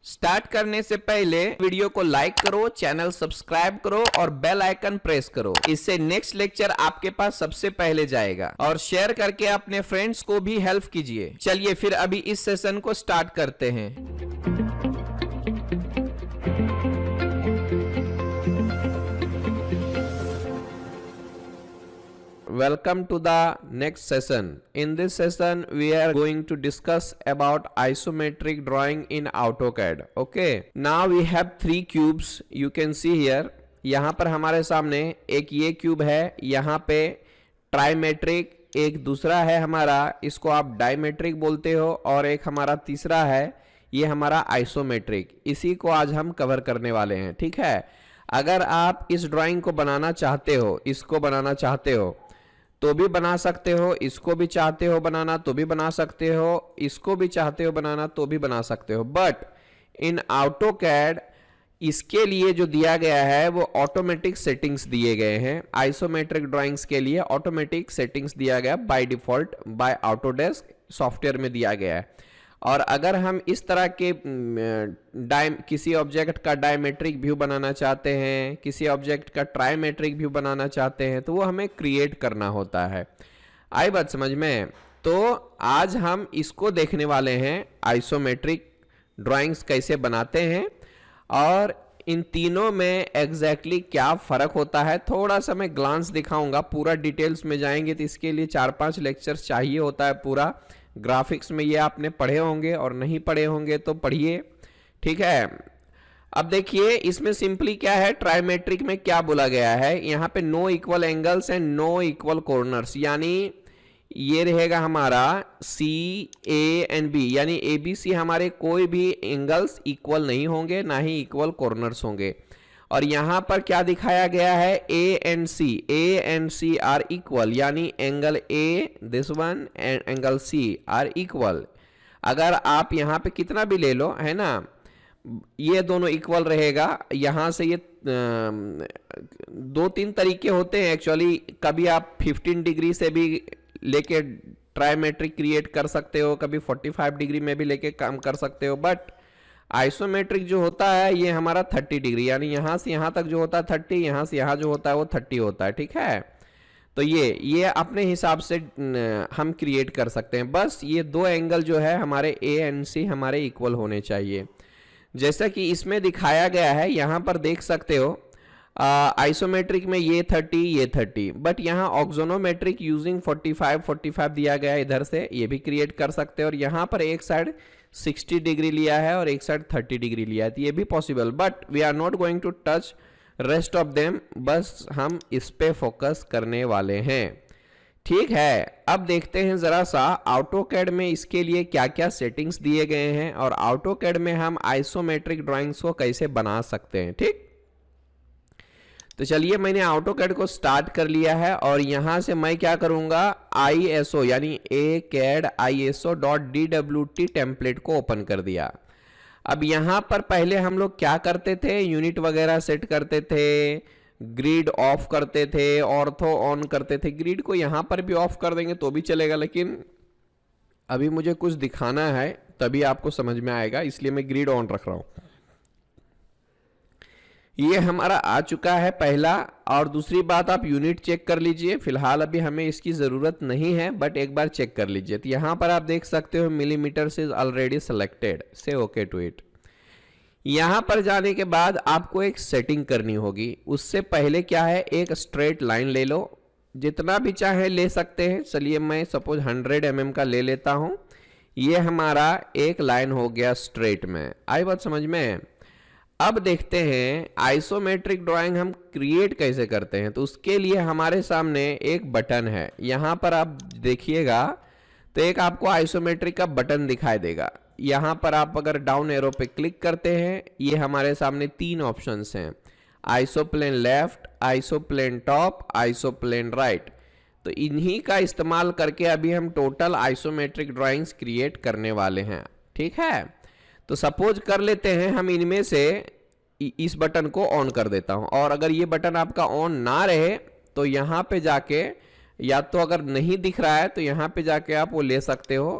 Start करने से पहले वीडियो को लाइक करो, चैनल सब्सक्राइब करो और बेल आइकन प्रेस करो। इससे नेक्स्ट लेक्चर आपके पास सबसे पहले जाएगा। और शेयर करके अपने फ्रेंड्स को भी हेल्प कीजिए। चलिए फिर अभी इस सेशन को स्टार्ट करते हैं। Welcome to the next session. In this session we are going to discuss about isometric drawing in AutoCAD. Okay, now we have three cubes. You can see here. यहाँ पर हमारे सामने एक ये क्यूब है, यहाँ पे ट्राइमेट्रिक, एक दूसरा है हमारा, इसको आप डायमेट्रिक बोलते हो, और एक हमारा तीसरा है, ये हमारा आइसोमेट्रिक। इसी को आज हम कवर करने वाले हैं। ठीक है, अगर आप इस ड्राइंग को बनाना चाहते हो, इसको बनाना चाहते हो तो भी बना सकते हो, इसको भी चाहते हो बनाना तो भी बना सकते हो, इसको भी चाहते हो बनाना तो भी बना सकते हो। बट इन AutoCAD इसके लिए जो दिया गया है वो ऑटोमेटिक सेटिंग्स दिए गए हैं। आइसोमेट्रिक ड्राइंग्स के लिए ऑटोमेटिक सेटिंग्स दिया गया by default, by Autodesk software में दिया गया है। और अगर हम इस तरह के किसी ऑब्जेक्ट का डायमेट्रिक व्यू बनाना चाहते हैं, किसी ऑब्जेक्ट का ट्राइमेट्रिक व्यू बनाना चाहते हैं, तो वो हमें क्रिएट करना होता है। आई बात समझ में? तो आज हम इसको देखने वाले हैं, आइसोमेट्रिक ड्राइंग्स कैसे बनाते हैं और इन तीनों में एग्जैक्टली क्या फ़र्क होता है। थोड़ा सा मैं ग्लांस दिखाऊंगा, पूरा डिटेल्स में जाएंगे तो इसके लिए 4-5 लेक्चर्स चाहिए होता है। पूरा ग्राफिक्स में ये आपने पढ़े होंगे और नहीं पढ़े होंगे तो पढ़िए। ठीक है, अब देखिए इसमें सिंपली क्या है, ट्राइमेट्रिक में क्या बोला गया है, यहाँ पे no equal angles and no equal corners, यानी ये रहेगा हमारा सी ए एंड बी, यानी ए बी सी हमारे कोई भी एंगल्स इक्वल नहीं होंगे, ना ही इक्वल कॉर्नर्स होंगे। और यहाँ पर क्या दिखाया गया है, A and C are equal, यानी angle A this one and angle C are equal. अगर आप यहाँ पे कितना भी ले लो, है ना, ये दोनों इक्वल रहेगा। यहाँ से ये 2-3 तरीके होते हैं एक्चुअली। कभी आप 15 डिग्री से भी लेके ट्राइमेट्रिक क्रिएट कर सकते हो, कभी 45 डिग्री में भी लेके काम कर सकते हो। बट आइसोमेट्रिक जो होता है ये हमारा 30 डिग्री, यानी यहाँ से यहाँ तक जो होता है 30, यहाँ से यहाँ जो होता है वो 30 होता है। ठीक है, तो ये अपने हिसाब से हम क्रिएट कर सकते हैं। बस ये दो एंगल जो है हमारे ए एंड सी हमारे इक्वल होने चाहिए, जैसा कि इसमें दिखाया गया है। यहाँ पर देख सकते हो आइसोमेट्रिक में ये 30, ये 30, बट यहाँ ऑक्सोनोमेट्रिक यूजिंग 45 दिया गया है, इधर से ये भी क्रिएट कर सकते हैं। और यहाँ पर एक साइड 60 डिग्री लिया है और एक साइड 30 डिग्री लिया है, तो ये भी possible. But we are not going to touch rest of them, बस हम इस पे फोकस करने वाले हैं। ठीक है, अब देखते हैं जरा सा AutoCAD में इसके लिए क्या क्या सेटिंग्स दिए गए हैं और AutoCAD में हम आइसोमेट्रिक ड्राइंग्स को कैसे बना सकते हैं। ठीक, तो चलिए मैंने AutoCAD को स्टार्ट कर लिया है और यहां से मैं क्या करूंगा, ISO यानी ACAD ISO.DWT टेम्पलेट को ओपन कर दिया। अब यहां पर पहले हम लोग क्या करते थे, यूनिट वगैरह सेट करते थे, ग्रिड ऑफ करते थे, ऑर्थो ऑन करते थे। ग्रिड को यहां पर भी ऑफ कर देंगे तो भी चलेगा, लेकिन अभी मुझे कुछ दिखाना है तभी आपको समझ में आएगा, इसलिए मैं ग्रिड ऑन रख रहा हूं। ये हमारा आ चुका है पहला। और दूसरी बात, आप यूनिट चेक कर लीजिए, फिलहाल अभी हमें इसकी ज़रूरत नहीं है, बट एक बार चेक कर लीजिए। तो यहाँ पर आप देख सकते हो मिलीमीटर से ऑलरेडी सेलेक्टेड, से ओके टू इट। यहाँ पर जाने के बाद आपको एक सेटिंग करनी होगी। उससे पहले क्या है, एक स्ट्रेट लाइन ले लो, जितना भी चाहे ले सकते हैं। चलिए मैं सपोज 100 mm का ले लेता हूँ। ये हमारा एक लाइन हो गया स्ट्रेट में। आई बात समझ में? अब देखते हैं आइसोमेट्रिक ड्राइंग हम क्रिएट कैसे करते हैं। तो उसके लिए हमारे सामने एक बटन है, यहाँ पर आप देखिएगा तो एक आपको आइसोमेट्रिक का बटन दिखाई देगा। यहाँ पर आप अगर डाउन एरो पे क्लिक करते हैं, ये हमारे सामने 3 ऑप्शंस हैं, आइसोप्लेन लेफ्ट, आइसोप्लेन टॉप, आइसोप्लेन राइट। तो इन्हीं का इस्तेमाल करके अभी हम टोटल आइसोमेट्रिक ड्राइंग्स क्रिएट करने वाले हैं। ठीक है, तो सपोज कर लेते हैं हम इनमें से इस बटन को ऑन कर देता हूं। और अगर ये बटन आपका ऑन ना रहे तो यहाँ पे जाके, या तो अगर नहीं दिख रहा है तो यहाँ पे जाके आप वो ले सकते हो,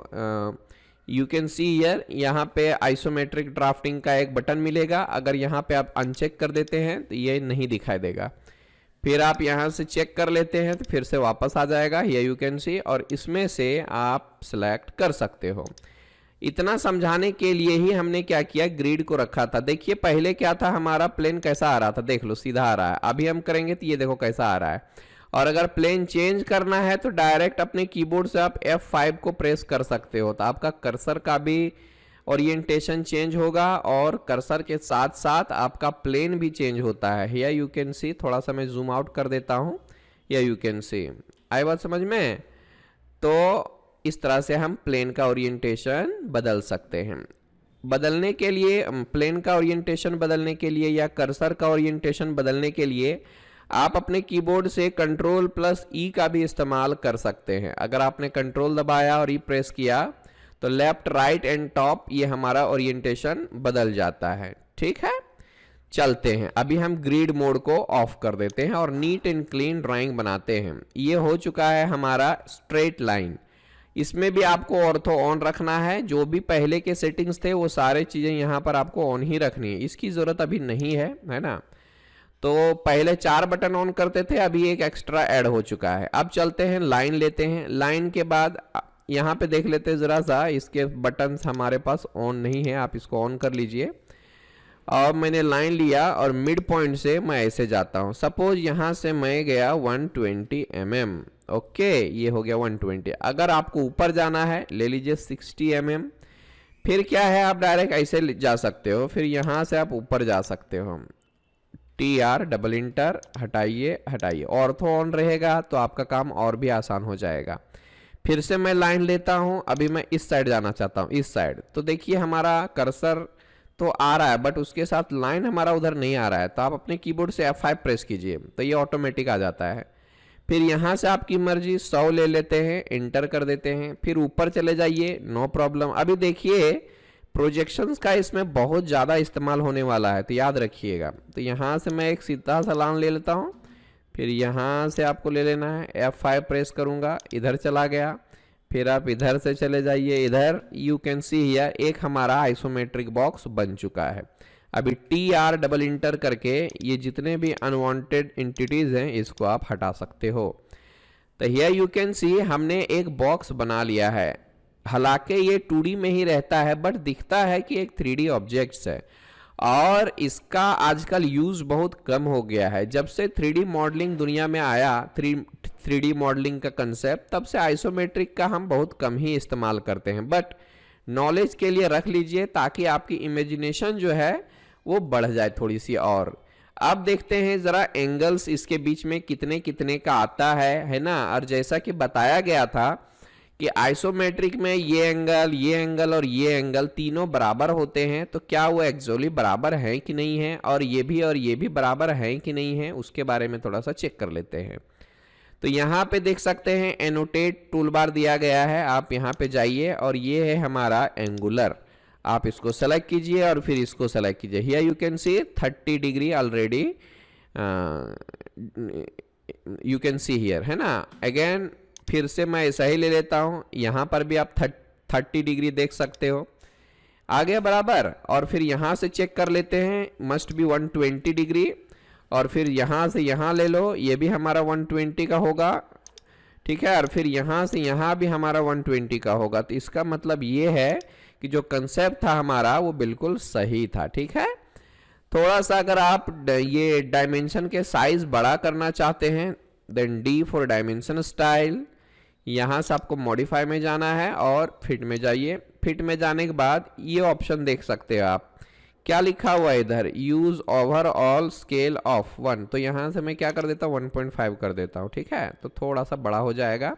यू कैन सी हियर, यहाँ पे आइसोमेट्रिक ड्राफ्टिंग का एक बटन मिलेगा। अगर यहाँ पे आप अनचेक कर देते हैं तो ये नहीं दिखाई देगा। फिर आप यहाँ से चेक कर लेते हैं तो फिर से वापस आ जाएगा, ये यू कैन सी, और इसमें से आप सिलेक्ट कर सकते हो। इतना समझाने के लिए ही हमने क्या किया, ग्रिड को रखा था। देखिए पहले क्या था, हमारा प्लेन कैसा आ रहा था, देख लो सीधा आ रहा है। अभी हम करेंगे तो ये देखो कैसा आ रहा है। और अगर प्लेन चेंज करना है तो डायरेक्ट अपने कीबोर्ड से आप F5 को प्रेस कर सकते हो, तो आपका कर्सर का भी ओरिएंटेशन चेंज होगा और कर्सर के साथ साथ आपका प्लेन भी चेंज होता है। हियर यू कैन सी, थोड़ा सा मैं जूम आउट कर देता हूँ, या यू कैन सी, आई बात समझ में। तो इस तरह से हम प्लेन का ओरिएंटेशन बदल सकते हैं। बदलने के लिए, प्लेन का ओरिएंटेशन बदलने के लिए या कर्सर का ओरिएंटेशन बदलने के लिए आप अपने कीबोर्ड से Ctrl+E का भी इस्तेमाल कर सकते हैं। अगर आपने कंट्रोल दबाया और ई प्रेस किया तो लेफ्ट, राइट एंड टॉप ये हमारा ओरिएंटेशन बदल जाता है। ठीक है, चलते हैं। अभी हम ग्रिड मोड को ऑफ कर देते हैं और नीट एंड क्लीन ड्राइंग बनाते हैं। ये हो चुका है हमारा स्ट्रेट लाइन। इसमें भी आपको ऑर्थो ऑन रखना है। जो भी पहले के सेटिंग्स थे वो सारे चीज़ें यहाँ पर आपको ऑन ही रखनी है, इसकी ज़रूरत अभी नहीं है ना। तो पहले 4 बटन ऑन करते थे, अभी एक एक्स्ट्रा ऐड हो चुका है। अब चलते हैं, लाइन लेते हैं। लाइन के बाद यहाँ पे देख लेते हैं ज़रा सा, इसके बटन्स हमारे पास ऑन नहीं है, आप इसको ऑन कर लीजिए। और मैंने लाइन लिया और मिड पॉइंट से मैं ऐसे जाता हूँ। सपोज यहाँ से मैं गया 120 mm, ओके, ये हो गया 120। अगर आपको ऊपर जाना है ले लीजिए 60 mm। फिर क्या है, आप डायरेक्ट ऐसे जा सकते हो, फिर यहाँ से आप ऊपर जा सकते हो। TR डबल इंटर, हटाइए हटाइए, ऑर्थो ऑन रहेगा तो आपका काम और भी आसान हो जाएगा। फिर से मैं लाइन लेता हूं, अभी मैं इस साइड जाना चाहता हूं, इस साइड। तो देखिए हमारा कर्सर तो आ रहा है बट उसके साथ लाइन हमारा उधर नहीं आ रहा है, तो आप अपने कीबोर्ड से F5 प्रेस कीजिए तो ये ऑटोमेटिक आ जाता है। फिर यहाँ से आपकी मर्जी 100 ले लेते हैं, इंटर कर देते हैं, फिर ऊपर चले जाइए, नो प्रॉब्लम। अभी देखिए प्रोजेक्शंस का इसमें बहुत ज़्यादा इस्तेमाल होने वाला है, तो याद रखिएगा। तो यहाँ से मैं एक सीधा सा लाइन ले लेता हूँ, फिर यहाँ से आपको ले लेना है, F5 प्रेस करूँगा, इधर चला गया। फिर आप इधर से चले जाइए, इधर यू कैन सी हियर एक हमारा आइसोमेट्रिक बॉक्स बन चुका है। अभी TR डबल इंटर करके ये जितने भी अनवांटेड एंटिटीज हैं इसको आप हटा सकते हो। तो हियर यू कैन सी हमने एक बॉक्स बना लिया है। हालांकि ये 2D में ही रहता है बट दिखता है कि एक 3D ऑब्जेक्ट्स है, और इसका आजकल यूज़ बहुत कम हो गया है। जब से 3D मॉडलिंग दुनिया में आया, 3D मॉडलिंग का कंसेप्ट, तब से आइसोमेट्रिक का हम बहुत कम ही इस्तेमाल करते हैं। बट नॉलेज के लिए रख लीजिए ताकि आपकी इमेजिनेशन जो है वो बढ़ जाए थोड़ी सी। और अब देखते हैं ज़रा एंगल्स इसके बीच में कितने कितने का आता है ना। और जैसा कि बताया गया था कि आइसोमेट्रिक में ये एंगल और ये एंगल तीनों बराबर होते हैं, तो क्या वो एक्चुअली बराबर है कि नहीं है, और ये भी बराबर है कि नहीं है, उसके बारे में थोड़ा सा चेक कर लेते हैं। तो यहाँ पे देख सकते हैं एनोटेट टूल बार दिया गया है, आप यहाँ पे जाइए और ये है हमारा एंगुलर। आप इसको सेलेक्ट कीजिए और फिर इसको सेलेक्ट कीजिए। Here you can C 30 degree already, you can see here, है ना। अगेन फिर से मैं ऐसा ही ले लेता हूँ, यहाँ पर भी आप 30 डिग्री देख सकते हो, आगे बराबर। और फिर यहाँ से चेक कर लेते हैं, मस्ट बी 120 डिग्री, और फिर यहाँ से यहाँ ले लो, ये भी हमारा 120 का होगा, ठीक है। और फिर यहाँ से यहाँ भी हमारा 120 का होगा। तो इसका मतलब ये है कि जो कंसेप्ट था हमारा वो बिल्कुल सही था, ठीक है। थोड़ा सा अगर आप ये डायमेंशन के साइज बड़ा करना चाहते हैं, then D for dimension style, यहाँ से आपको मॉडिफाई में जाना है और फिट में जाइए। फिट में जाने के बाद ये ऑप्शन देख सकते हो आप, क्या लिखा हुआ है इधर, यूज ओवरऑल स्केल ऑफ 1। तो यहाँ से मैं क्या कर देता हूँ, 1.5 कर देता हूँ, ठीक है। तो थोड़ा सा बड़ा हो जाएगा,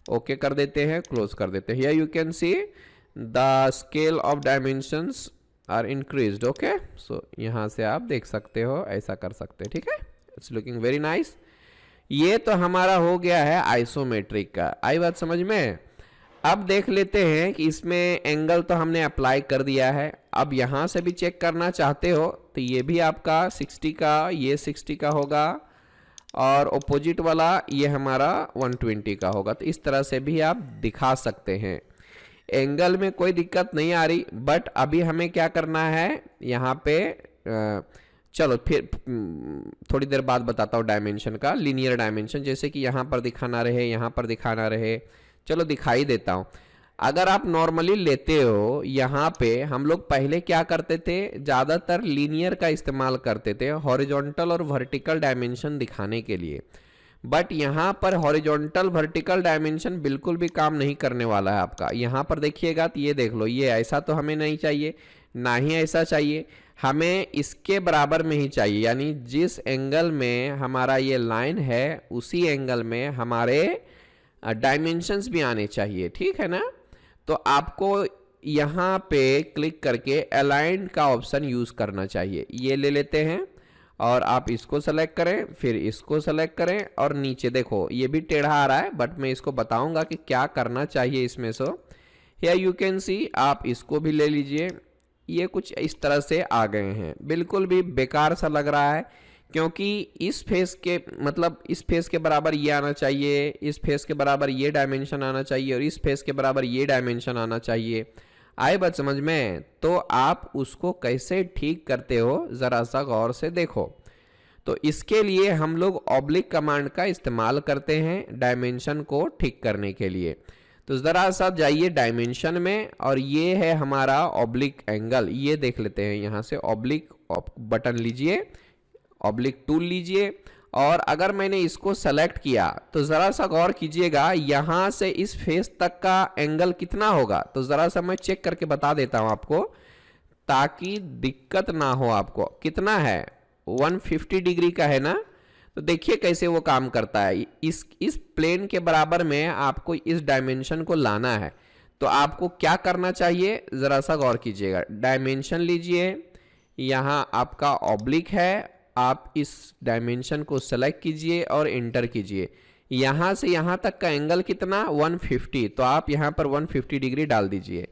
ओके कर देते हैं, क्लोज कर देते हैं। Here you can see the scale of dimensions are increased, okay. So यहाँ से आप देख सकते हो, ऐसा कर सकते हैं, ठीक है। It's looking very nice. ये तो हमारा हो गया है आइसोमेट्रिक का, आई बात समझ में। अब देख लेते हैं कि इसमें एंगल तो हमने अप्लाई कर दिया है। अब यहाँ से भी चेक करना चाहते हो तो ये भी आपका 60 का, ये 60 का होगा, और ऑपोजिट वाला ये हमारा 120 का होगा। तो इस तरह से भी आप दिखा सकते हैं। एंगल में कोई दिक्कत नहीं आ रही, बट अभी हमें क्या करना है यहाँ पे चलो फिर थोड़ी देर बाद बताता हूँ डायमेंशन का, लीनियर डायमेंशन, जैसे कि यहाँ पर दिखाना रहे, यहाँ पर दिखाना रहे। चलो दिखाई देता हूँ। अगर आप नॉर्मली लेते हो, यहाँ पे हम लोग पहले क्या करते थे, ज़्यादातर लीनियर का इस्तेमाल करते थे हॉरिजॉन्टल और वर्टिकल डायमेंशन दिखाने के लिए। बट यहाँ पर हॉरिजॉन्टल वर्टिकल डायमेंशन बिल्कुल भी काम नहीं करने वाला है आपका। यहाँ पर देखिएगा तो ये देख लो, ये ऐसा तो हमें नहीं चाहिए, ना ही ऐसा चाहिए, हमें इसके बराबर में ही चाहिए। यानी जिस एंगल में हमारा ये लाइन है उसी एंगल में हमारे डायमेंशंस भी आने चाहिए, ठीक है ना। तो आपको यहाँ पे क्लिक करके अलाइन का ऑप्शन यूज़ करना चाहिए। ये ले लेते हैं और आप इसको सेलेक्ट करें, फिर इसको सेलेक्ट करें और नीचे देखो ये भी टेढ़ा आ रहा है, बट मैं इसको बताऊंगा कि क्या करना चाहिए इसमें। सो हियर यू कैन सी, आप इसको भी ले लीजिए। ये कुछ इस तरह से आ गए हैं, बिल्कुल भी बेकार सा लग रहा है, क्योंकि इस फेस के मतलब इस फेस के बराबर ये आना चाहिए, इस फेस के बराबर ये डायमेंशन आना चाहिए और इस फेस के बराबर ये डायमेंशन आना चाहिए। आए बात समझ में? तो आप उसको कैसे ठीक करते हो ज़रा सा गौर से देखो। तो इसके लिए हम लोग ऑब्लिक कमांड का इस्तेमाल करते हैं डायमेंशन को ठीक करने के लिए। तो ज़रा सा जाइए डायमेंशन में और ये है हमारा ऑब्लिक एंगल, ये देख लेते हैं। यहाँ से ऑब्लिक बटन लीजिए, ऑब्लिक टूल लीजिए और अगर मैंने इसको सेलेक्ट किया तो ज़रा सा गौर कीजिएगा, यहाँ से इस फेस तक का एंगल कितना होगा। तो ज़रा सा मैं चेक करके बता देता हूँ आपको, ताकि दिक्कत ना हो आपको। कितना है? 150 डिग्री का है ना। तो देखिए कैसे वो काम करता है। इस प्लेन के बराबर में आपको इस डायमेंशन को लाना है। तो आपको क्या करना चाहिए, ज़रा सा गौर कीजिएगा। डायमेंशन लीजिए, यहाँ आपका ऑब्लिक है, आप इस डायमेंशन को सेलेक्ट कीजिए और इंटर कीजिए। यहाँ से यहाँ तक का एंगल कितना? 150। तो आप यहाँ पर 150 डिग्री डाल दीजिए।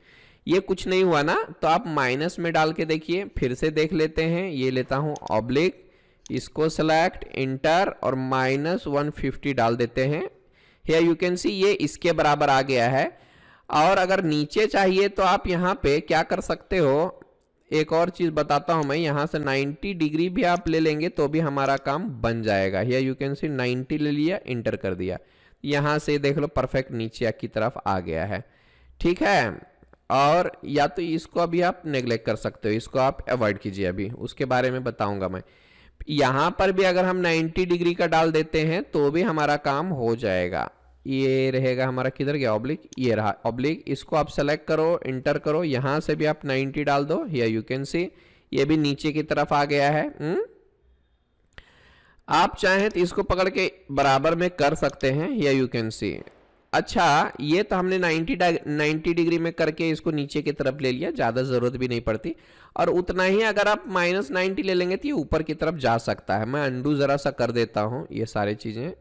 ये कुछ नहीं हुआ ना, तो आप माइनस में डाल के देखिए। फिर से देख लेते हैं, ये लेता हूँ ऑब्लिक, इसको सेलेक्ट, इंटर और -150 डाल देते हैं। हियर यू कैन सी ये इसके बराबर आ गया है। और अगर नीचे चाहिए तो आप यहाँ पे क्या कर सकते हो, एक और चीज़ बताता हूँ मैं। यहाँ से 90 डिग्री भी आप ले लेंगे तो भी हमारा काम बन जाएगा। हियर यू कैन सी 90 ले लिया, इंटर कर दिया, यहाँ से देख लो परफेक्ट नीचे की तरफ आ गया है, ठीक है। और या तो इसको अभी आप नेग्लेक्ट कर सकते हो, इसको आप अवॉइड कीजिए, अभी उसके बारे में बताऊंगा मैं। यहाँ पर भी अगर हम 90 डिग्री का डाल देते हैं तो भी हमारा काम हो जाएगा। ये रहेगा हमारा, किधर गया ऑब्लिक, ये रहा ऑब्लिक। इसको आप सेलेक्ट करो, इंटर करो, यहाँ से भी आप 90 डाल दो। हियर यू कैन सी ये भी नीचे की तरफ आ गया है। आप चाहें तो इसको पकड़ के बराबर में कर सकते हैं। हियर यू कैन सी। अच्छा, ये तो हमने 90 डिग्री में करके इसको नीचे की तरफ ले लिया, ज़्यादा ज़रूरत भी नहीं पड़ती। और उतना ही अगर आप -90 ले लेंगे तो ये ऊपर की तरफ जा सकता है। मैं अंडू ज़रा सा कर देता हूँ ये सारी चीज़ें।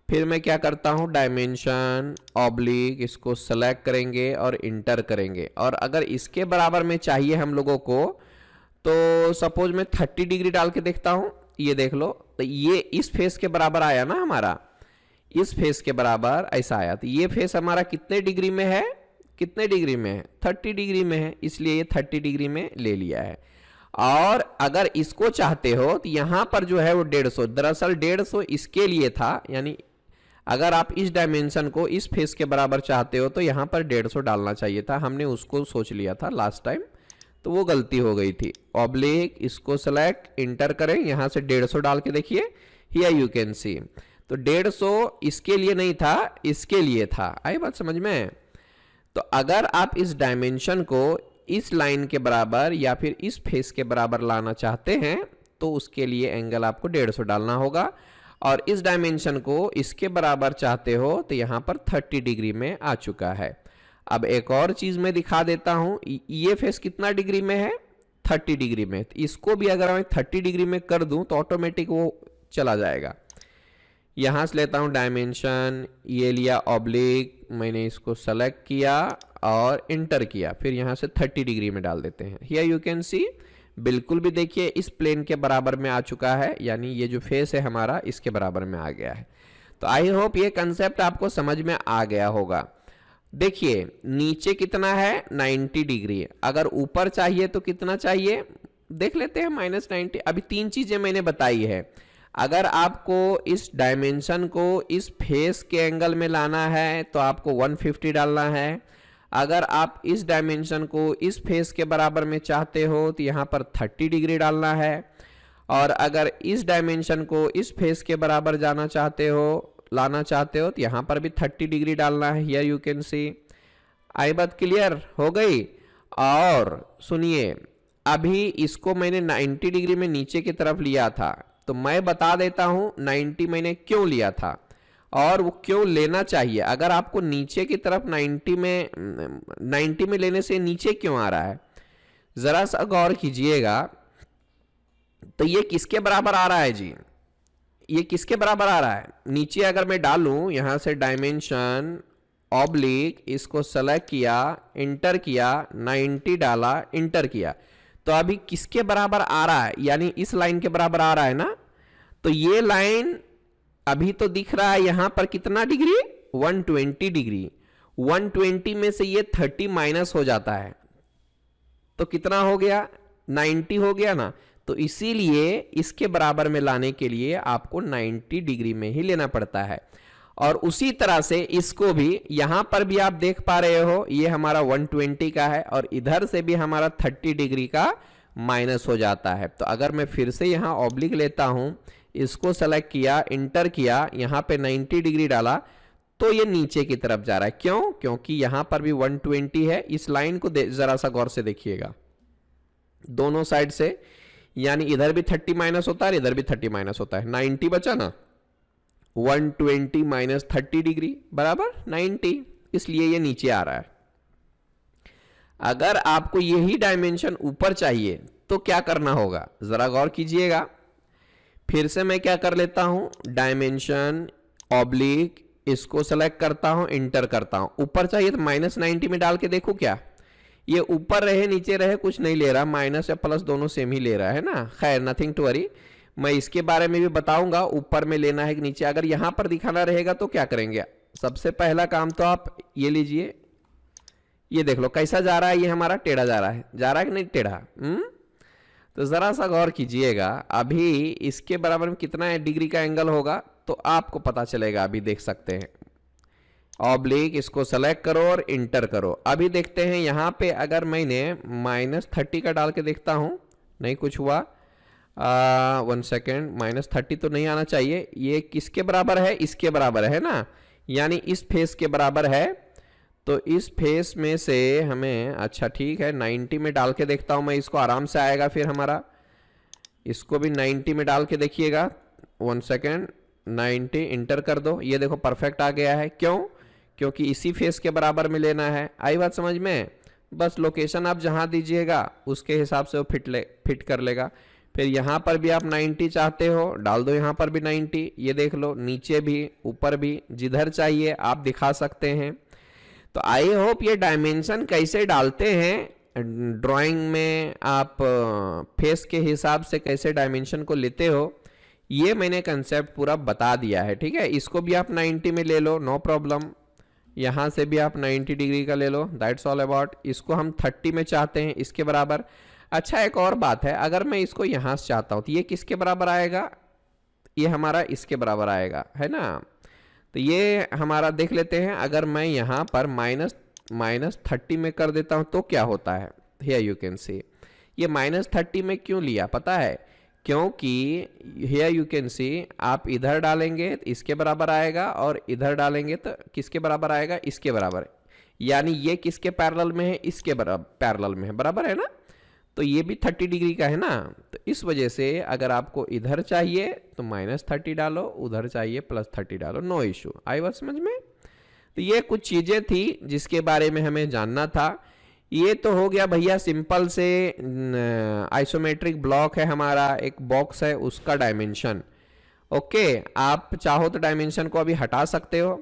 फिर मैं क्या करता हूँ, डायमेंशन ऑब्लिक, इसको सेलेक्ट करेंगे और इंटर करेंगे। और अगर इसके बराबर में चाहिए हम लोगों को, तो सपोज मैं 30 डिग्री डाल के देखता हूँ। ये देख लो, तो ये इस फेस के बराबर आया ना हमारा, इस फेस के बराबर ऐसा आया। तो ये फेस हमारा कितने डिग्री में है, कितने डिग्री में है? 30 डिग्री में है, इसलिए ये 30 डिग्री में ले लिया है। और अगर इसको चाहते हो तो यहाँ पर जो है वो 150, दरअसल 150 इसके लिए था। यानी अगर आप इस डायमेंशन को इस फेस के बराबर चाहते हो तो यहाँ पर 150 डालना चाहिए था। हमने उसको सोच लिया था लास्ट टाइम, तो वो गलती हो गई थी। ऑब्लिक, इसको सेलेक्ट, इंटर करें, यहाँ से 150 डाल के देखिए। हियर यू कैन सी, तो 150 इसके लिए नहीं था, इसके लिए था। आई बात समझ में? तो अगर आप इस डायमेंशन को इस लाइन के बराबर या फिर इस फेस के बराबर लाना चाहते हैं तो उसके लिए एंगल आपको 150 डालना होगा। और इस डायमेंशन को इसके बराबर चाहते हो तो यहाँ पर 30 डिग्री में आ चुका है। अब एक और चीज़ मैं दिखा देता हूँ। ये फेस कितना डिग्री में है? 30 डिग्री में। तो इसको भी अगर मैं 30 डिग्री में कर दूँ तो ऑटोमेटिक वो चला जाएगा। यहाँ से लेता हूँ डायमेंशन, ये लिया ऑब्लिक, मैंने इसको सेलेक्ट किया और इंटर किया, फिर यहाँ से 30 डिग्री में डाल देते हैं। हियर यू कैन सी, बिल्कुल भी देखिए इस प्लेन के बराबर में आ चुका है, यानी ये जो फेस है हमारा इसके बराबर में आ गया है। तो आई होप ये कंसेप्ट आपको समझ में आ गया होगा। देखिए नीचे कितना है 90 डिग्री, अगर ऊपर चाहिए तो कितना चाहिए देख लेते हैं -90। अभी तीन चीजें मैंने बताई है। अगर आपको इस डायमेंशन को इस फेस के एंगल में लाना है तो आपको 150 डालना है। अगर आप इस डायमेंशन को इस फेस के बराबर में चाहते हो तो यहाँ पर 30 डिग्री डालना है। और अगर इस डायमेंशन को इस फेस के बराबर जाना चाहते हो, लाना चाहते हो तो यहाँ पर भी 30 डिग्री डालना है। Here you can see. आई बात क्लियर हो गई। और सुनिए, अभी इसको मैंने 90 डिग्री में नीचे की तरफ लिया था, तो मैं बता देता हूं 90 मैंने क्यों लिया था और वो क्यों लेना चाहिए। अगर आपको नीचे की तरफ 90 में लेने से नीचे क्यों आ रहा है, जरा सा गौर कीजिएगा। तो ये किसके बराबर आ रहा है जी, ये किसके बराबर आ रहा है। नीचे अगर मैं डालूं यहां से डायमेंशन ऑब्लिक, इसको सेलेक्ट किया, इंटर किया, 90 डाला, इंटर किया, तो अभी किसके बराबर आ रहा है, यानी इस लाइन के बराबर आ रहा है ना। तो ये लाइन अभी तो दिख रहा है यहां पर कितना डिग्री 120 डिग्री। 120 में से ये 30 माइनस हो जाता है तो कितना हो गया 90 हो गया ना। तो इसीलिए इसके बराबर में लाने के लिए आपको 90 डिग्री में ही लेना पड़ता है। और उसी तरह से इसको भी यहां पर भी आप देख पा रहे हो, ये हमारा 120 का है और इधर से भी हमारा 30 डिग्री का माइनस हो जाता है। तो अगर मैं फिर से यहां ऑब्लिक लेता हूं, इसको सेलेक्ट किया, इंटर किया, यहां पे 90 डिग्री डाला, तो ये नीचे की तरफ जा रहा है। क्यों? क्योंकि यहां पर भी 120 है। इस लाइन को जरा सा गौर से देखिएगा, दोनों साइड से, यानी इधर भी 30 माइनस होता है, इधर भी 30 माइनस होता है। 90 बचा ना, 120 माइनस 30 डिग्री बराबर 90, इसलिए ये नीचे आ रहा है। अगर आपको यही डायमेंशन ऊपर चाहिए तो क्या करना होगा, जरा गौर कीजिएगा। फिर से मैं क्या कर लेता हूं, डायमेंशन ऑब्लिक, इसको सेलेक्ट करता हूं, इंटर करता हूं। ऊपर चाहिए तो -90 में डाल के देखो, क्या ये ऊपर रहे नीचे रहे कुछ नहीं ले रहा, माइनस या प्लस दोनों सेम ही ले रहा है ना। खैर नथिंग टू वरी, मैं इसके बारे में भी बताऊंगा ऊपर में लेना है कि नीचे। अगर यहां पर दिखाना रहेगा तो क्या करेंगे, सबसे पहला काम तो आप ये लीजिए, ये देख लो कैसा जा रहा है, ये हमारा टेढ़ा जा रहा है, जा रहा है कि नहीं टेढ़ा। तो जरा सा गौर कीजिएगा, अभी इसके बराबर में कितना डिग्री का एंगल होगा तो आपको पता चलेगा। अभी देख सकते हैं, ऑब्लिक, इसको सेलेक्ट करो और इंटर करो। अभी देखते हैं यहां पे अगर मैंने -30 का डाल के देखता हूं, नहीं कुछ हुआ। 1 सेकेंड, -30 तो नहीं आना चाहिए। ये किसके बराबर है, इसके बराबर है ना, यानी इस फेस के बराबर है। तो इस फेस में से हमें, अच्छा ठीक है, 90 में डाल के देखता हूं मैं, इसको आराम से आएगा फिर हमारा। इसको भी 90 में डाल के देखिएगा। 1 सेकेंड, 90 इंटर कर दो, ये देखो परफेक्ट आ गया है। क्यों? क्योंकि इसी फेस के बराबर में लेना है। आई बात समझ में? बस लोकेशन आप जहां दीजिएगा उसके हिसाब से वो फिट कर लेगा। फिर यहाँ पर भी आप 90 चाहते हो, डाल दो यहाँ पर भी 90। ये देख लो, नीचे भी ऊपर भी जिधर चाहिए आप दिखा सकते हैं। तो आई होप ये डायमेंशन कैसे डालते हैं ड्राइंग में, आप फेस के हिसाब से कैसे डायमेंशन को लेते हो, ये मैंने कंसेप्ट पूरा बता दिया है। ठीक है, इसको भी आप 90 में ले लो, नो प्रॉब्लम। यहाँ से भी आप 90 डिग्री का ले लो, दैट्स ऑल अबाउट। इसको हम 30 में चाहते हैं, इसके बराबर। अच्छा एक और बात है, अगर मैं इसको यहाँ से चाहता हूँ तो ये किसके बराबर आएगा, ये हमारा इसके बराबर आएगा, है ना। तो ये हमारा देख लेते हैं, अगर मैं यहाँ पर -30 में कर देता हूँ तो क्या होता है। हियर यू कैन सी, ये -30 में क्यों लिया पता है, क्योंकि हियर यू कैन सी, आप इधर डालेंगे तो इसके बराबर आएगा और इधर डालेंगे तो किसके बराबर आएगा, इसके बराबर। यानी ये किसके पैरेलल में है, इसके पैरेलल में है, बराबर है ना। तो ये भी 30 डिग्री का है ना। तो इस वजह से अगर आपको इधर चाहिए तो -30 डालो, उधर चाहिए +30 डालो, नो इशू। आई बात समझ में? तो ये कुछ चीजें थी जिसके बारे में हमें जानना था। ये तो हो गया भैया सिंपल से आइसोमेट्रिक ब्लॉक है हमारा, एक बॉक्स है, उसका डायमेंशन। ओके, आप चाहो तो डायमेंशन को अभी हटा सकते हो।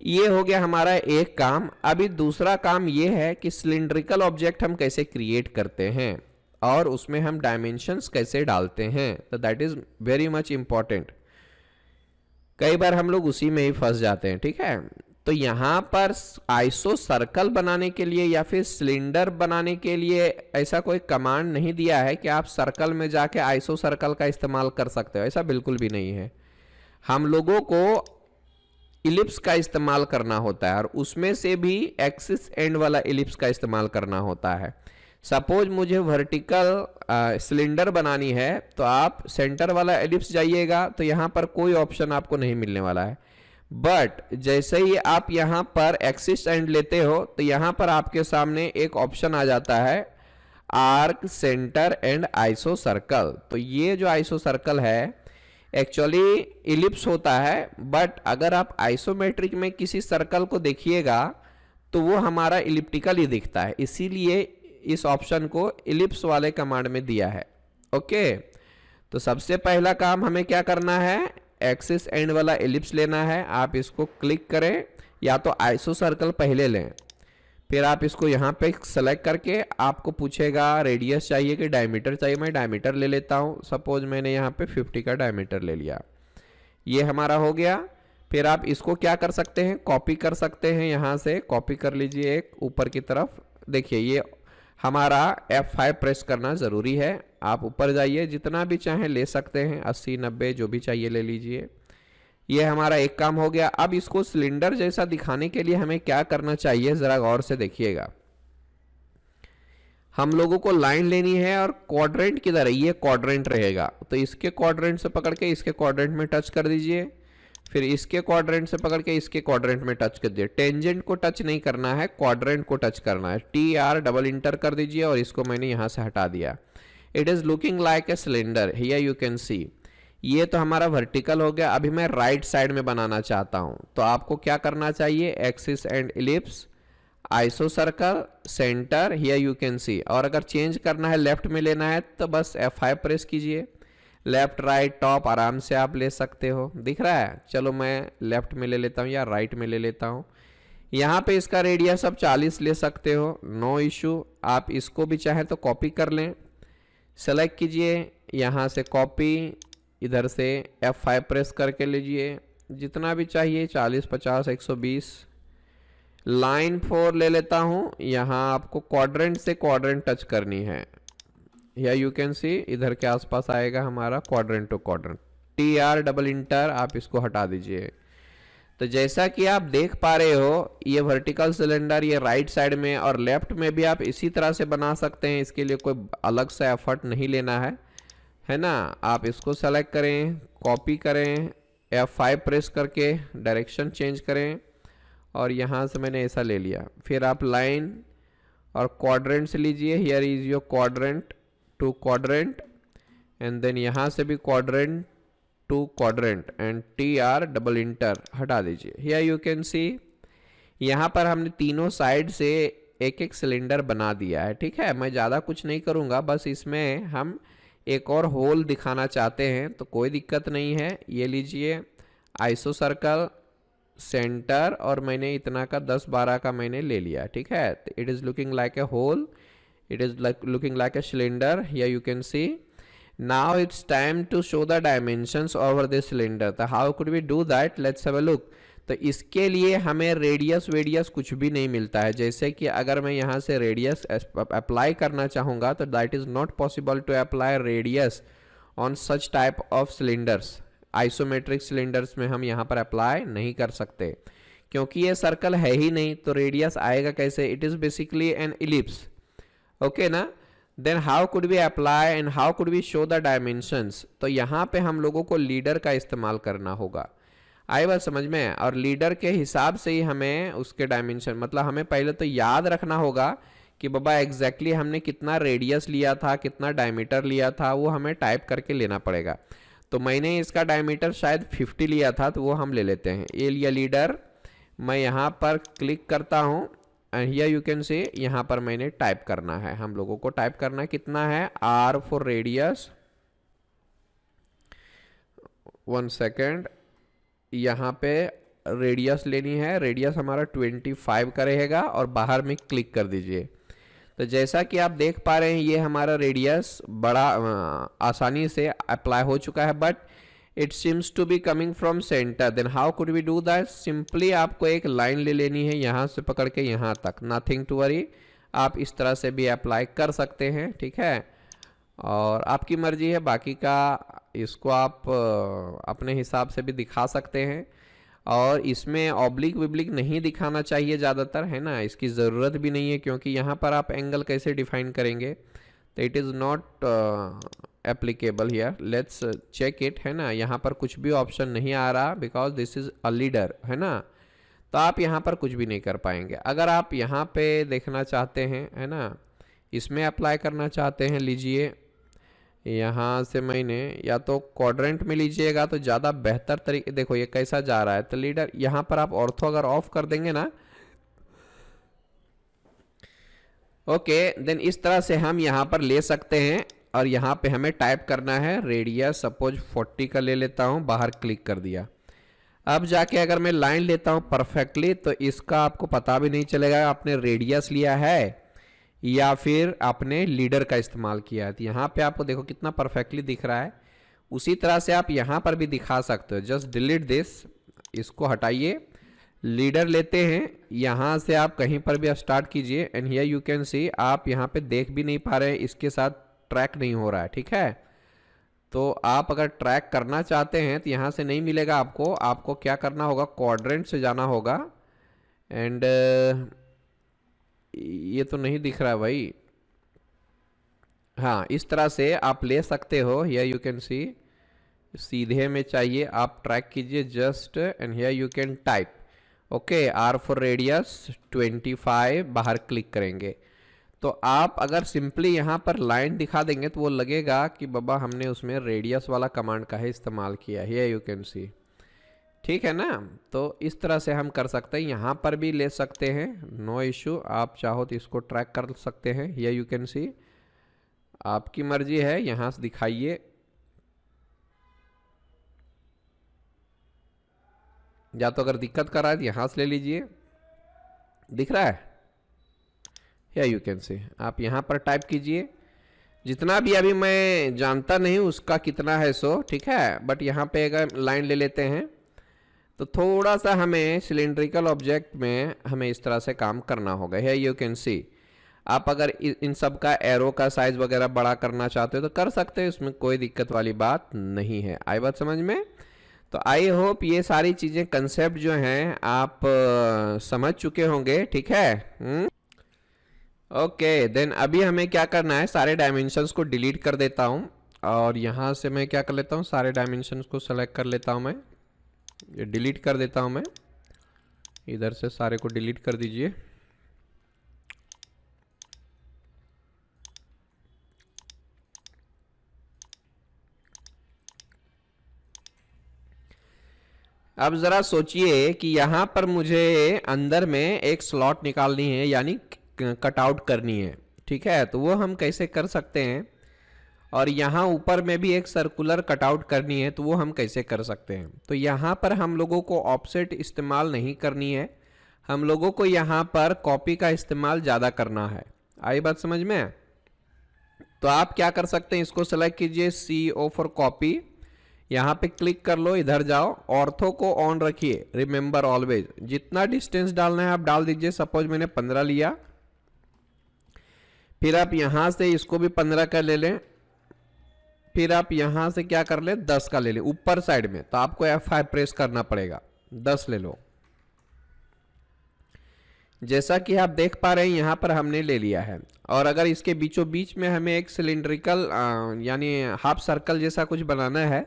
ये हो गया हमारा एक काम। अभी दूसरा काम ये है कि सिलिंड्रिकल ऑब्जेक्ट हम कैसे क्रिएट करते हैं और उसमें हम डायमेंशंस कैसे डालते हैं। तो that is very much important. कई बार हम लोग उसी में ही फंस जाते हैं। ठीक है, तो यहाँ पर आइसो सर्कल बनाने के लिए या फिर सिलेंडर बनाने के लिए ऐसा कोई कमांड नहीं दिया है कि आप सर्कल में जाके आइसो सर्कल का इस्तेमाल कर सकते हो, ऐसा बिल्कुल भी नहीं है। हम लोगों को इलिप्स का इस्तेमाल करना होता है और उसमें से भी एक्सिस एंड वाला इलिप्स का इस्तेमाल करना होता है। सपोज मुझे वर्टिकल सिलेंडर बनानी है तो आप सेंटर वाला इलिप्स जाइएगा तो यहाँ पर कोई ऑप्शन आपको नहीं मिलने वाला है। बट जैसे ही आप यहाँ पर एक्सिस एंड लेते हो तो यहाँ पर आपके सामने एक ऑप्शन आ जाता है arc, centre and iso circle. तो ये जो आइसो सर्कल है एक्चुअली इलिप्स होता है, बट अगर आप आइसोमेट्रिक में किसी सर्कल को देखिएगा तो वो हमारा इलिप्टिकल ही दिखता है, इसीलिए इस ऑप्शन को इलिप्स वाले कमांड में दिया है। ओके, तो सबसे पहला काम हमें क्या करना है, एक्सिस एंड वाला इलिप्स लेना है। आप इसको क्लिक करें, या तो आइसो सर्कल पहले लें, फिर आप इसको यहाँ पे सेलेक्ट करके आपको पूछेगा रेडियस चाहिए कि डायमीटर चाहिए। मैं डायमीटर ले लेता हूँ, सपोज मैंने यहाँ पे 50 का डायमीटर ले लिया, ये हमारा हो गया। फिर आप इसको क्या कर सकते हैं, कॉपी कर सकते हैं, यहाँ से कॉपी कर लीजिए एक ऊपर की तरफ। देखिए ये हमारा F5 प्रेस करना ज़रूरी है। आप ऊपर जाइए, जितना भी चाहें ले सकते हैं, 80 90 जो भी चाहिए ले लीजिए। ये हमारा एक काम हो गया। अब इसको सिलेंडर जैसा दिखाने के लिए हमें क्या करना चाहिए, ज़रा गौर से देखिएगा। हम लोगों को लाइन लेनी है और क्वाड्रेंट किधर है, ये क्वाड्रेंट रहेगा, तो इसके क्वाड्रेंट से पकड़ के इसके क्वाड्रेंट में टच कर दीजिए, फिर इसके क्वाड्रेंट से पकड़ के इसके क्वाड्रेंट में टच कर दीजिए। टेंजेंट को टच नहीं करना है, क्वाड्रेंट को टच करना है। TR डबल इंटर कर दीजिए और इसको मैंने यहाँ से हटा दिया। It is looking like a cylinder, here you can सी। ये तो हमारा वर्टिकल हो गया। अभी मैं राइट साइड में बनाना चाहता हूँ, तो आपको क्या करना चाहिए, axis and ellipse, iso circle, centre, here you can सी। और अगर चेंज करना है, लेफ्ट में लेना है, तो बस F5 प्रेस कीजिए। लेफ्ट राइट टॉप आराम से आप ले सकते हो, दिख रहा है। चलो मैं लेफ्ट में ले लेता हूँ या राइट में ले लेता हूँ। यहाँ पे इसका रेडियस आप 40 ले सकते हो, नो इशू। आप इसको भी चाहें तो कॉपी कर लें, सेलेक्ट कीजिए, यहाँ से कॉपी, इधर से F5 प्रेस करके लीजिए, जितना भी चाहिए 40 50 120। लाइन 4 ले लेता हूँ, यहाँ आपको क्वाड्रेंट से क्वाड्रेंट टच करनी है, या यू कैन सी, इधर के आसपास आएगा हमारा quadrant to quadrant. TR double inter, आप इसको हटा दीजिए। तो जैसा कि आप देख पा रहे हो, ये वर्टिकल सिलेंडर ये राइट साइड में और लेफ्ट में भी आप इसी तरह से बना सकते हैं। इसके लिए कोई अलग से एफर्ट नहीं लेना है ना। आप इसको सेलेक्ट करें, कॉपी करें, F5 प्रेस करके डायरेक्शन चेंज करें और यहाँ से मैंने ऐसा ले लिया। फिर आप लाइन और क्वाड्रेंट से लीजिए, here is your quadrant to quadrant, and then यहाँ से भी quadrant to quadrant and TR double enter हटा दीजिए। हियर यू कैन सी, यहाँ पर हमने तीनों साइड से एक एक सिलेंडर बना दिया है। ठीक है, मैं ज़्यादा कुछ नहीं करूँगा, बस इसमें हम एक और होल दिखाना चाहते हैं, तो कोई दिक्कत नहीं है। ये लीजिए आइसो सर्कल, सेंटर, और मैंने इतना का 10-12 का मैंने ले लिया। ठीक है, it is looking like a hole, it is like looking like a cylinder, here you can see. Now it's time to show the dimensions over this cylinder. तो how could we do that, let's have a look. तो इसके लिए हमें radius वेडियस कुछ भी नहीं मिलता है। जैसे कि अगर मैं यहाँ से रेडियस अप्लाई करना चाहूँगा तो that is not possible to apply radius on such type of cylinders. Isometric cylinders में हम यहाँ पर अप्लाई नहीं कर सकते, क्योंकि ये सर्कल है ही नहीं, तो रेडियस आएगा कैसे। It is basically an ellipse, okay ना। Then how could we apply and how could we show the dimensions. तो यहाँ पे हम लोगों को लीडर का इस्तेमाल करना होगा, आई बात समझ में। और लीडर के हिसाब से ही हमें उसके डायमेंशन, मतलब हमें पहले तो याद रखना होगा कि बाबा एग्जैक्टली हमने कितना रेडियस लिया था, कितना डायमीटर लिया था, वो हमें टाइप करके लेना पड़ेगा। तो मैंने इसका डायमीटर शायद 50 लिया था, तो वो हम ले लेते हैं। ये लिया लीडर, मैं यहाँ पर क्लिक करता हूँ and here you can say, यहाँ पर मैंने टाइप करना है, हम लोगों को टाइप करना कितना है, R फॉर रेडियस, 1 सेकेंड, यहाँ पे रेडियस लेनी है, रेडियस हमारा 25 का रहेगा और बाहर में क्लिक कर दीजिए। तो जैसा कि आप देख पा रहे हैं ये हमारा रेडियस बड़ा आसानी से अप्लाई हो चुका है, but it seems to be coming from centre, then how could we do that? Simply आपको एक लाइन ले लेनी है यहाँ से पकड़ के यहाँ तक, नथिंग टू वरी। आप इस तरह से भी अप्लाई कर सकते हैं, ठीक है, और आपकी मर्जी है। बाकी का इसको आप अपने हिसाब से भी दिखा सकते हैं, और इसमें ऑब्लिक विब्लिक नहीं दिखाना चाहिए ज़्यादातर, है ना, इसकी ज़रूरत भी नहीं है, क्योंकि यहाँ पर आप एंगल कैसे डिफाइन करेंगे, तो it is not applicable here. Let's check it, है ना, यहाँ पर कुछ भी ऑप्शन नहीं आ रहा because this is a leader, है ना, तो आप यहाँ पर कुछ भी नहीं कर पाएंगे। अगर आप यहाँ पे देखना चाहते हैं, है ना, इसमें अप्लाई करना चाहते हैं, लीजिए यहाँ से मैंने या तो क्वाड्रेंट में लीजिएगा तो ज़्यादा बेहतर तरीके, देखो ये कैसा जा रहा है, तो लीडर यहाँ पर आप ऑर्थो अगर ऑफ कर देंगे ना, ओके, देन इस तरह से हम यहाँ पर ले सकते हैं। और यहाँ पे हमें टाइप करना है रेडियस, सपोज 40 का ले लेता हूँ, बाहर क्लिक कर दिया। अब जाके अगर मैं लाइन लेता हूँ परफेक्टली, तो इसका आपको पता भी नहीं चलेगा आपने रेडियस लिया है या फिर आपने लीडर का इस्तेमाल किया है। तो यहाँ पे आपको देखो कितना परफेक्टली दिख रहा है। उसी तरह से आप यहाँ पर भी दिखा सकते हो। जस्ट डिलीट दिस, इसको हटाइए, लीडर लेते हैं, यहाँ से आप कहीं पर भी स्टार्ट कीजिए एंड हियर यू कैन सी, आप यहाँ पे देख भी नहीं पा रहे हैं, इसके साथ ट्रैक नहीं हो रहा है, ठीक है। तो आप अगर ट्रैक करना चाहते हैं तो यहाँ से नहीं मिलेगा आपको, आपको क्या करना होगा, क्वाड्रेंट से जाना होगा एंड ये तो नहीं दिख रहा है भाई। हाँ, इस तरह से आप ले सकते हो। हियर यू कैन सी, सीधे में चाहिए आप ट्रैक कीजिए just and here you can type, okay, R for radius 25, बाहर क्लिक करेंगे। तो आप अगर सिंपली यहाँ पर लाइन दिखा देंगे तो वो लगेगा कि बाबा हमने उसमें रेडियस वाला कमांड का ही इस्तेमाल किया है। हियर यू कैन सी, ठीक है ना। तो इस तरह से हम कर सकते हैं, यहाँ पर भी ले सकते हैं, नो इशू। आप चाहो तो इसको ट्रैक कर सकते हैं। हियर यू कैन सी, आपकी मर्जी है, यहाँ से दिखाइए, या तो अगर दिक्कत कर रहा है तो यहाँ से ले लीजिए, दिख रहा है। हियर यू कैन सी, आप यहाँ पर टाइप कीजिए, जितना भी अभी मैं जानता नहीं उसका कितना है सो, ठीक है, बट यहाँ पे अगर लाइन ले लेते हैं तो थोड़ा सा हमें सिलेंड्रिकल ऑब्जेक्ट में हमें इस तरह से काम करना होगा। है यू कैन सी, आप अगर इन सब का एरो का साइज वगैरह बड़ा करना चाहते हो तो कर सकते हो, इसमें कोई दिक्कत वाली बात नहीं है। आई बात समझ में? तो आई होप ये सारी चीज़ें कंसेप्ट जो हैं आप समझ चुके होंगे, ठीक है। ओके, देन अभी हमें क्या करना है, सारे डायमेंशंस को डिलीट कर देता हूँ, और यहाँ से मैं क्या कर लेता हूँ, सारे डायमेंशंस को सेलेक्ट कर लेता हूँ, मैं ये डिलीट कर देता हूं। मैं इधर से सारे को डिलीट कर दीजिए। अब जरा सोचिए कि यहां पर मुझे अंदर में एक स्लॉट निकालनी है, यानी कट आउट करनी है, ठीक है। तो वो हम कैसे कर सकते हैं, और यहाँ ऊपर में भी एक सर्कुलर कटआउट करनी है, तो वो हम कैसे कर सकते हैं। तो यहाँ पर हम लोगों को ऑफसेट इस्तेमाल नहीं करनी है, हम लोगों को यहाँ पर कॉपी का इस्तेमाल ज़्यादा करना है। आई बात समझ में? तो आप क्या कर सकते हैं, इसको सेलेक्ट कीजिए, CO फॉर कॉपी, यहाँ पे क्लिक कर लो, इधर जाओ, ऑर्थो को ऑन रखिए, रिमेंबर ऑलवेज, जितना डिस्टेंस डालना है आप डाल दीजिए। सपोज मैंने 15 लिया, फिर आप यहाँ से इसको भी 15 का ले लें, फिर आप यहां से क्या कर ले, 10 का ले ले ऊपर साइड में, तो आपको F5 प्रेस करना पड़ेगा, 10 ले लो। जैसा कि आप देख पा रहे हैं यहां पर हमने ले लिया है। और अगर इसके बीचों बीच में हमें एक सिलिंड्रिकल यानी हाफ सर्कल जैसा कुछ बनाना है,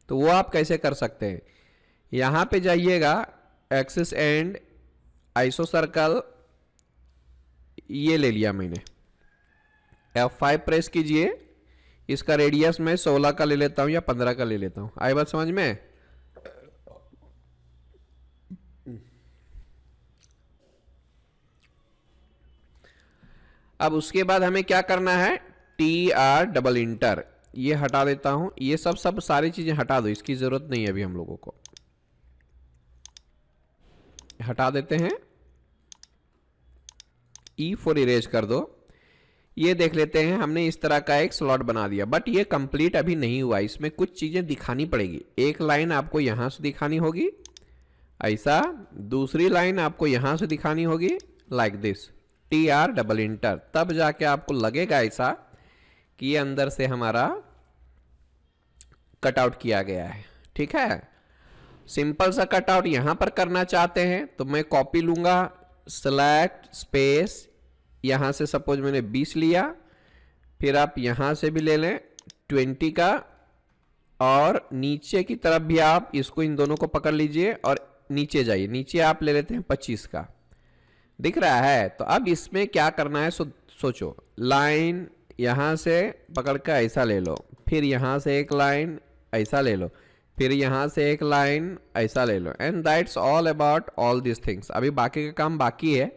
तो वो आप कैसे कर सकते हैं, यहां पे जाइएगा, एक्सिस एंड आइसो सर्कल, ये ले लिया मैंने, F5 प्रेस कीजिए, इसका रेडियस मैं 16 का ले लेता हूं या 15 का ले लेता हूं। आई बात समझ में? अब उसके बाद हमें क्या करना है, TR डबल इंटर, ये हटा देता हूं, ये सब सारी चीजें हटा दो, इसकी जरूरत नहीं है अभी हम लोगों को, हटा देते हैं। E फॉर इरेज कर दो। ये देख लेते हैं, हमने इस तरह का एक स्लॉट बना दिया, बट ये कंप्लीट अभी नहीं हुआ, इसमें कुछ चीजें दिखानी पड़ेगी। एक लाइन आपको यहां से दिखानी होगी ऐसा, दूसरी लाइन आपको यहां से दिखानी होगी like this, TR double inter, तब जाके आपको लगेगा ऐसा कि ये अंदर से हमारा कटआउट किया गया है। ठीक है, सिंपल सा कटआउट यहां पर करना चाहते हैं तो मैं कॉपी लूंगा, सेलेक्ट स्पेस, यहां से सपोज मैंने 20 लिया, फिर आप यहां से भी ले लें 20 का, और नीचे की तरफ भी आप इसको इन दोनों को पकड़ लीजिए और नीचे जाइए, नीचे आप ले लेते हैं 25 का, दिख रहा है। तो अब इसमें क्या करना है, सोचो, लाइन यहां से पकड़ कर ऐसा ले लो, फिर यहां से एक लाइन ऐसा ले लो, फिर यहां से एक लाइन ऐसा ले लो, and that's all about all this things. अभी बाकी का काम बाकी है,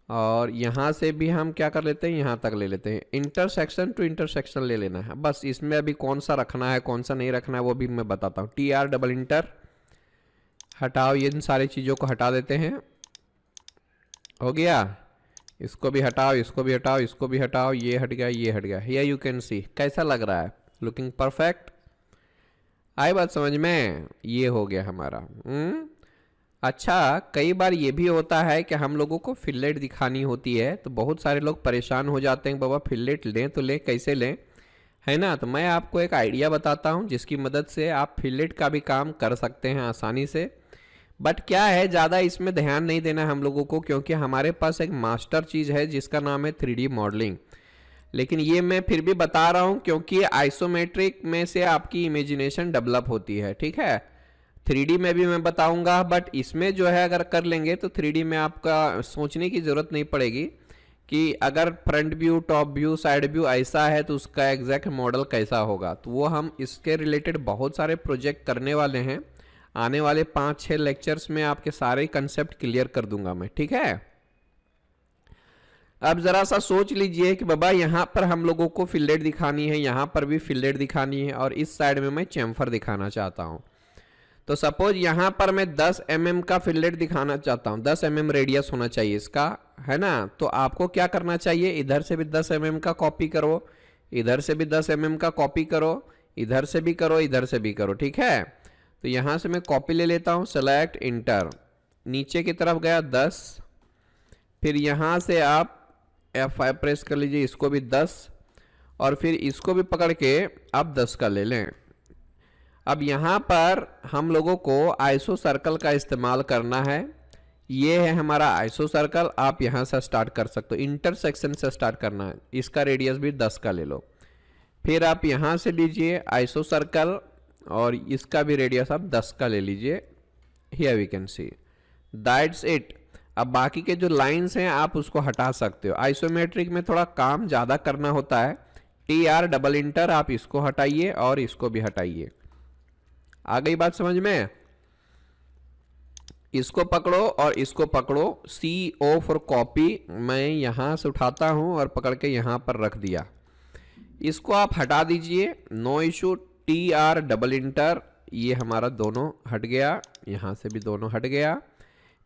और यहां से भी हम क्या कर लेते हैं, यहां तक ले लेते हैं, इंटरसेक्शन टू इंटरसेक्शन ले लेना है बस। इसमें अभी कौन सा रखना है कौन सा नहीं रखना है वो भी मैं बताता हूँ। TR डबल इंटर, हटाओ, ये इन सारी चीज़ों को हटा देते हैं, हो गया, इसको भी हटाओ, इसको भी हटाओ, इसको भी हटाओ, ये हट गया, ये हट गया। हियर यू कैन सी कैसा लग रहा है, लुकिंग परफेक्ट। आई बात समझ में, ये हो गया हमारा। अच्छा, कई बार ये भी होता है कि हम लोगों को फिलेट दिखानी होती है, तो बहुत सारे लोग परेशान हो जाते हैं, बाबा फिलेट लें तो लें, कैसे लें, है ना। तो मैं आपको एक आइडिया बताता हूँ जिसकी मदद से आप फिलेट का भी काम कर सकते हैं आसानी से। बट क्या है, ज़्यादा इसमें ध्यान नहीं देना हम लोगों को, क्योंकि हमारे पास एक मास्टर चीज़ है जिसका नाम है 3D मॉडलिंग। लेकिन ये मैं फिर भी बता रहा हूँ क्योंकि आइसोमेट्रिक में से आपकी इमेजिनेशन डेवलप होती है। ठीक है, 3D में भी मैं बताऊंगा, बट इसमें जो है अगर कर लेंगे तो 3D में आपका सोचने की ज़रूरत नहीं पड़ेगी कि अगर front view, top view, side view ऐसा है तो उसका एग्जैक्ट मॉडल कैसा होगा। तो वो हम इसके रिलेटेड बहुत सारे प्रोजेक्ट करने वाले हैं, आने वाले 5-6 लेक्चर्स में आपके सारे कंसेप्ट क्लियर कर दूंगा मैं। ठीक है, अब जरा सा सोच लीजिए कि बाबा यहाँ पर हम लोगों को फिलेट दिखानी है, यहाँ पर भी फिलेट दिखानी है, और इस साइड में मैं चैम्फर दिखाना चाहता हूँ। तो सपोज यहाँ पर मैं 10 mm का फिलेट दिखाना चाहता हूँ, 10 mm रेडियस होना चाहिए इसका, है ना। तो आपको क्या करना चाहिए, इधर से भी 10 mm का कॉपी करो, इधर से भी 10 mm का कॉपी करो, इधर से भी करो, इधर से भी करो। ठीक है, तो यहाँ से मैं कॉपी ले लेता हूँ, सेलेक्ट इंटर, नीचे की तरफ गया 10, फिर यहाँ से आप F5 प्रेस कर लीजिए, इसको भी 10, और फिर इसको भी पकड़ के आप 10 का ले लें। अब यहाँ पर हम लोगों को आइसो सर्कल का इस्तेमाल करना है, ये है हमारा आइसो सर्कल। आप यहाँ से स्टार्ट कर सकते हो, इंटरसेक्शन से स्टार्ट करना है, इसका रेडियस भी 10 का ले लो। फिर आप यहाँ से लीजिए आइसो सर्कल, और इसका भी रेडियस आप 10 का ले लीजिए। Here we can see, that's it. अब बाकी के जो लाइंस हैं आप उसको हटा सकते हो। आइसोमेट्रिक में थोड़ा काम ज़्यादा करना होता है। TR डबल इंटर, आप इसको हटाइए और इसको भी हटाइए। आ गई बात समझ में, इसको पकड़ो और इसको पकड़ो, CO फॉर कॉपी, मैं यहां से उठाता हूं और पकड़ के यहां पर रख दिया, इसको आप हटा दीजिए, no issue. TR double enter, ये हमारा दोनों हट गया, यहां से भी दोनों हट गया।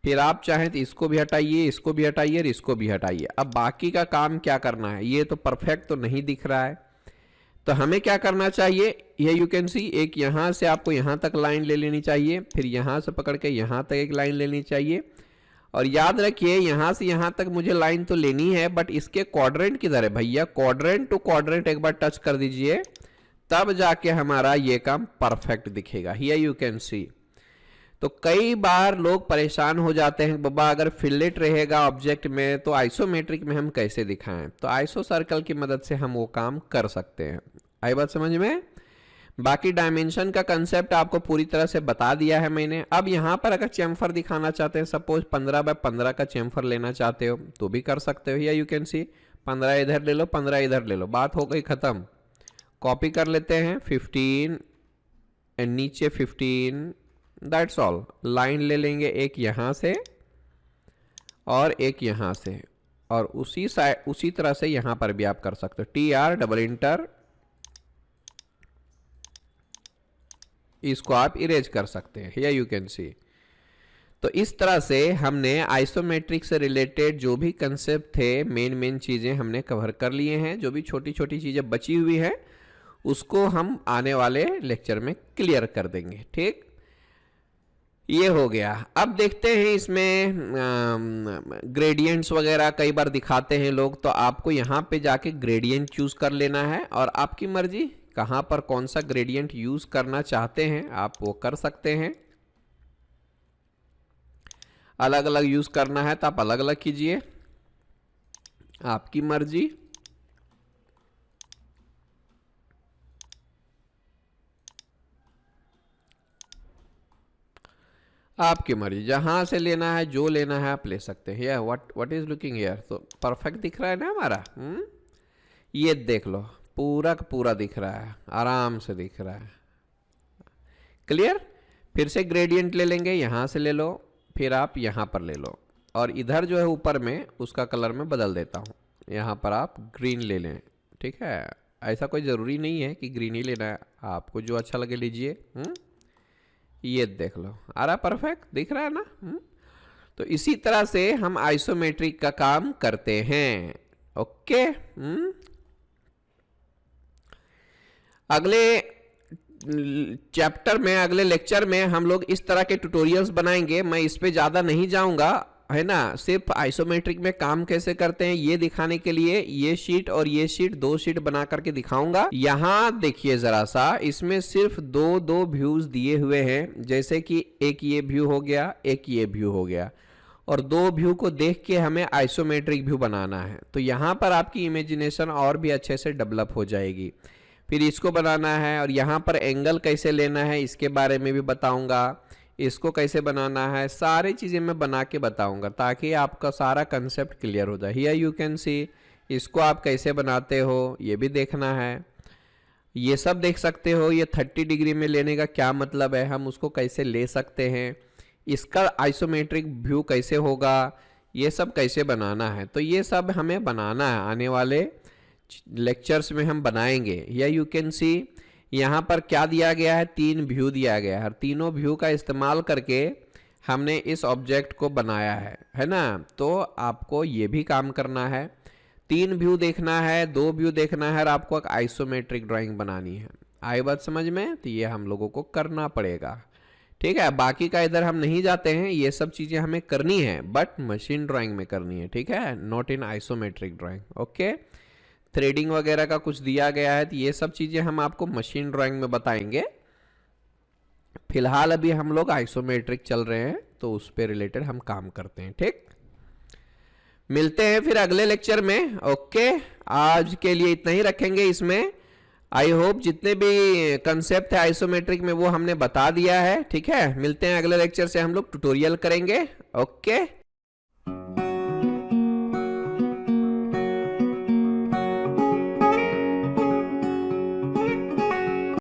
फिर आप चाहें तो इसको भी हटाइए, इसको भी हटाइए और इसको भी हटाइए। अब बाकी का काम क्या करना है, ये तो परफेक्ट तो नहीं दिख रहा है, तो हमें क्या करना चाहिए, ये यू कैन सी, एक यहाँ से आपको यहाँ तक लाइन ले लेनी चाहिए, फिर यहाँ से पकड़ के यहाँ तक एक लाइन लेनी चाहिए। और याद रखिए यहाँ से यहाँ तक मुझे लाइन तो लेनी है, बट इसके क्वाड्रेंट किधर है भैया, क्वाड्रेंट टू क्वाड्रेंट एक बार टच कर दीजिए, तब जाके हमारा ये काम परफेक्ट दिखेगा। हियर यू कैन सी। तो कई बार लोग परेशान हो जाते हैं, बाबा अगर फिलेट रहेगा ऑब्जेक्ट में तो आइसोमेट्रिक में हम कैसे दिखाएं। तो आइसो सर्कल की मदद से हम वो काम कर सकते हैं। आई बात समझ में। बाकी डायमेंशन का कंसेप्ट आपको पूरी तरह से बता दिया है मैंने। अब यहाँ पर अगर चैम्फर दिखाना चाहते हैं, सपोज 15 बाय 15 का चैम्फर लेना चाहते हो तो भी कर सकते हो। या यू कैन सी 15 इधर ले लो, 15 इधर ले लो, बात हो गई खत्म। कॉपी कर लेते हैं 15 एंड नीचे 15, दैट्स ऑल। लाइन ले लेंगे एक यहां से और एक यहां से, और उसी तरह से यहां पर भी आप कर सकते हो। TR डबल इंटर, इसको आप इरेज कर सकते हैं। या यू कैन सी। तो इस तरह से हमने आइसोमेट्रिक से रिलेटेड जो भी कंसेप्ट थे, मेन चीज़ें हमने कवर कर लिए हैं। जो भी छोटी छोटी चीज़ें बची हुई हैं उसको हम आने वाले लेक्चर में क्लियर कर देंगे। ठीक, ये हो गया। अब देखते हैं इसमें ग्रेडियंट्स वगैरह कई बार दिखाते हैं लोग, तो आपको यहाँ पे जाके ग्रेडियंट चूज कर लेना है और आपकी मर्जी कहाँ पर कौन सा ग्रेडियंट यूज करना चाहते हैं आप वो कर सकते हैं। अलग अलग यूज करना है तो आप अलग अलग कीजिए, आपकी मर्जी। आपकी मर्जी, जहां से लेना है जो लेना है आप ले सकते हैं। या व्हाट इज लुकिंग हियर, तो परफेक्ट दिख रहा है ना हमारा। ये देख लो, पूरा का पूरा दिख रहा है, आराम से दिख रहा है। क्लियर। फिर से ग्रेडियंट ले लेंगे, यहां से ले लो, फिर आप यहां पर ले लो, और इधर जो है ऊपर में उसका कलर मैं बदल देता हूं। यहां पर आप ग्रीन ले लें, ठीक है। ऐसा कोई ज़रूरी नहीं है कि ग्रीन ही लेना है, आपको जो अच्छा लगे लीजिए। ये देख लो, आ रहा परफेक्ट दिख रहा है ना। तो इसी तरह से हम आइसोमेट्रिक का काम करते हैं। ओके। अगले चैप्टर में, अगले लेक्चर में हम लोग इस तरह के ट्यूटोरियल्स बनाएंगे। मैं इस पे ज़्यादा नहीं जाऊंगा, है ना। सिर्फ आइसोमेट्रिक में काम कैसे करते हैं ये दिखाने के लिए ये शीट और ये शीट, दो शीट बना करके दिखाऊंगा। यहाँ देखिए जरा सा, इसमें सिर्फ दो व्यूज दिए हुए हैं, जैसे कि एक ये व्यू हो गया, एक ये व्यू हो गया, और दो व्यू को देख के हमें आइसोमेट्रिक व्यू बनाना है। तो यहाँ पर आपकी इमेजिनेशन और भी अच्छे से डेवलप हो जाएगी। फिर इसको बनाना है, और यहाँ पर एंगल कैसे लेना है इसके बारे में भी बताऊंगा, इसको कैसे बनाना है, सारी चीज़ें मैं बना के बताऊंगा ताकि आपका सारा कंसेप्ट क्लियर हो जाए। हियर यू कैन सी, इसको आप कैसे बनाते हो ये भी देखना है, ये सब देख सकते हो। ये 30 डिग्री में लेने का क्या मतलब है, हम उसको कैसे ले सकते हैं, इसका आइसोमेट्रिक व्यू कैसे होगा, ये सब कैसे बनाना है। तो ये सब हमें बनाना है, आने वाले लेक्चर्स में हम बनाएंगे। या यू कैन सी यहाँ पर क्या दिया गया है, 3 व्यू दिया गया है, और तीनों व्यू का इस्तेमाल करके हमने इस ऑब्जेक्ट को बनाया है ना। तो आपको ये भी काम करना है, 3 व्यू देखना है, 2 व्यू देखना है, और आपको एक आइसोमेट्रिक ड्राइंग बनानी है। आई बात समझ में। तो ये हम लोगों को करना पड़ेगा, ठीक है। बाकी का इधर हम नहीं जाते हैं, ये सब चीज़ें हमें करनी है बट मशीन ड्राइंग में करनी है, ठीक है, not in isometric drawing. Okay. Threading वगैरह का कुछ दिया गया है, तो ये सब चीज़ें हम आपको मशीन ड्राइंग में बताएंगे। फिलहाल अभी हम लोग आइसोमेट्रिक चल रहे हैं, तो उस पे रिलेटेड हम काम करते हैं। ठीक, मिलते हैं फिर अगले लेक्चर में। ओके, आज के लिए इतना ही रखेंगे इसमें। आई होप जितने भी कंसेप्ट है आइसोमेट्रिक में वो हमने बता दिया है, ठीक है। मिलते हैं अगले लेक्चर से, हम लोग ट्यूटोरियल करेंगे। ओके।